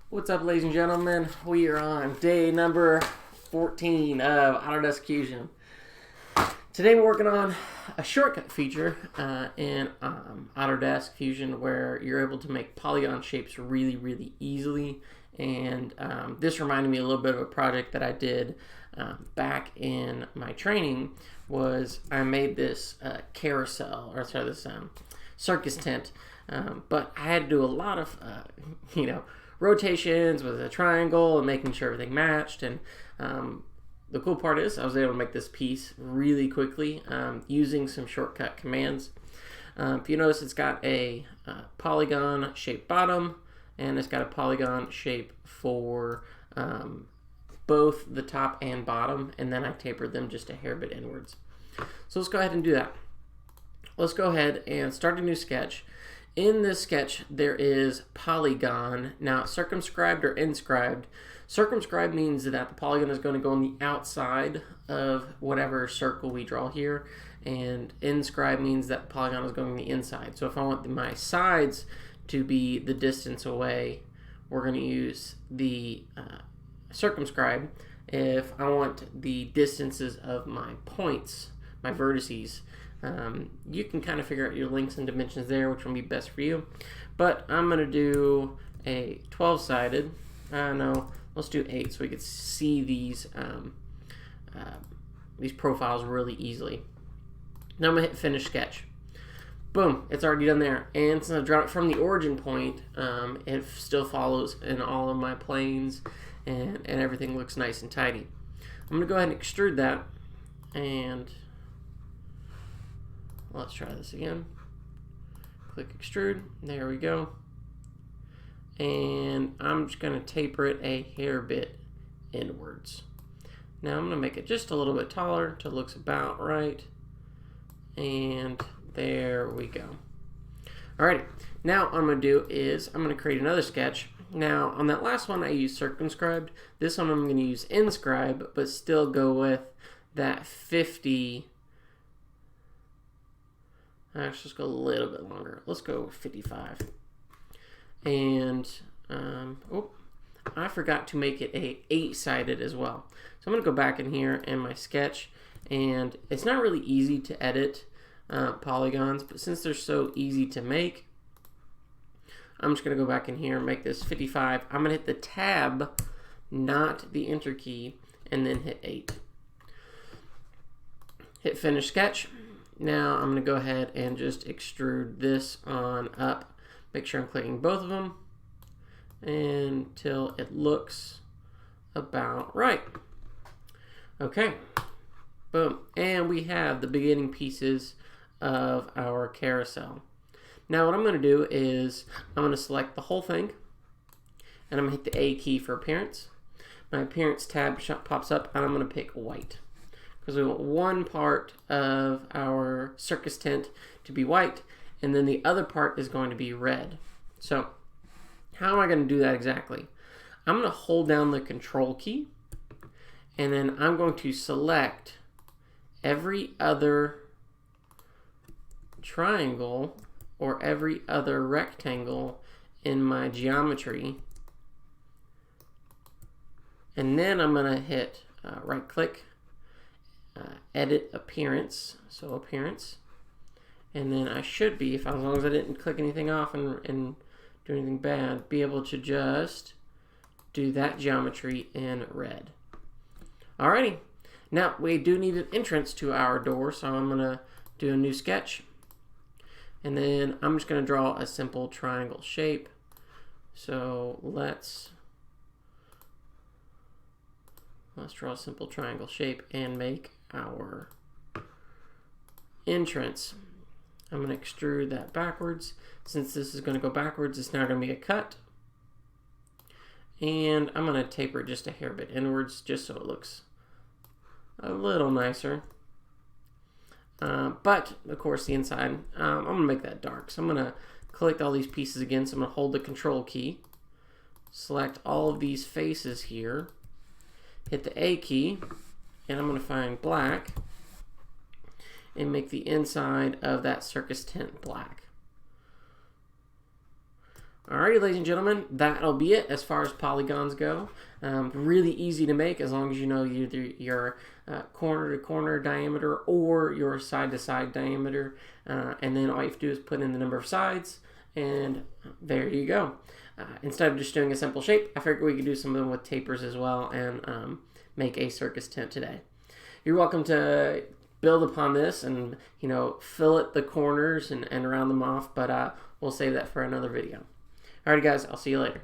What's up, ladies and gentlemen? We are on day number 14 of Autodesk Fusion. Today we're working on a shortcut feature in Autodesk Fusion where you're able to make polygon shapes really easily. And this reminded me a little bit of a project that I did back in my training. Was I made this carousel, or sorry, this circus tent, but I had to do a lot of rotations with a triangle and making sure everything matched. And the cool part is I was able to make this piece really quickly using some shortcut commands. If you notice, it's got a polygon shaped bottom, and it's got a polygon shape for both the top and bottom, and then I tapered them just a hair bit inwards. So let's go ahead and do that. Let's go ahead and start a new sketch. In this sketch, there is polygon. Now, circumscribed or inscribed. Circumscribed means that the polygon is going to go on the outside of whatever circle we draw here, and inscribe means that the polygon is going on the inside. So if I want my sides to be the distance away, we're going to use the circumscribe. If I want the distances of my points, my vertices, you can kind of figure out your lengths and dimensions there, which will be best for you. But I'm going to do a 12-sided. No, let's do 8 so we can see these profiles really easily. Now I'm going to hit Finish Sketch. Boom, it's already done there. And since I drawn it from the origin point, it still follows in all of my planes, and everything looks nice and tidy. I'm going to go ahead and extrude that, and let's try this again. Click Extrude. There we go. And I'm just going to taper it a hair bit inwards. Now I'm going to make it just a little bit taller till it looks about right. And there we go. Alrighty. Now what I'm going to do is I'm going to create another sketch. Now on that last one I used circumscribed. This one I'm going to use inscribe, but still go with that 50. Let's just go a little bit longer. Let's go 55. And I forgot to make it a 8-sided as well. So I'm going to go back in here in my sketch, and it's not really easy to edit polygons, but since they're so easy to make, I'm just going to go back in here and make this 55. I'm going to hit the tab, not the enter key, and then hit 8. Hit Finish Sketch. Now I'm going to go ahead and just extrude this on up. Make sure I'm clicking both of them until it looks about right. Okay, boom. And we have the beginning pieces of our carousel. Now what I'm going to do is I'm going to select the whole thing, and I'm going to hit the A key for appearance. My appearance tab pops up, and I'm going to pick white, because we want one part of our circus tent to be white, and then the other part is going to be red. So how am I going to do that exactly? I'm going to hold down the Control key, and then I'm going to select every other triangle or every other rectangle in my geometry, and then I'm going to hit right click, edit appearance, so appearance, and then I should be, as long as I didn't click anything off and do anything bad, be able to just do that geometry in red. Alrighty, now we do need an entrance to our door, so I'm going to do a new sketch, and then I'm just going to draw a simple triangle shape. So let's draw a simple triangle shape and make our entrance. I'm going to extrude that backwards. Since this is going to go backwards, it's now going to be a cut. And I'm going to taper it just a hair bit inwards, just so it looks a little nicer. But, of course, the inside, I'm going to make that dark. So I'm going to collect all these pieces again. So I'm going to hold the Control key, select all of these faces here, hit the A key, and I'm going to find black and make the inside of that circus tent black. Alrighty, ladies and gentlemen, that'll be it as far as polygons go. Really easy to make as long as you know either your corner-to-corner diameter or your side-to-side diameter. And then all you have to do is put in the number of sides, and there you go. Instead of just doing a simple shape, I figured we could do some of them with tapers as well and make a circus tent today. You're welcome to build upon this and, fillet the corners and round them off, but we'll save that for another video. Alright guys, I'll see you later.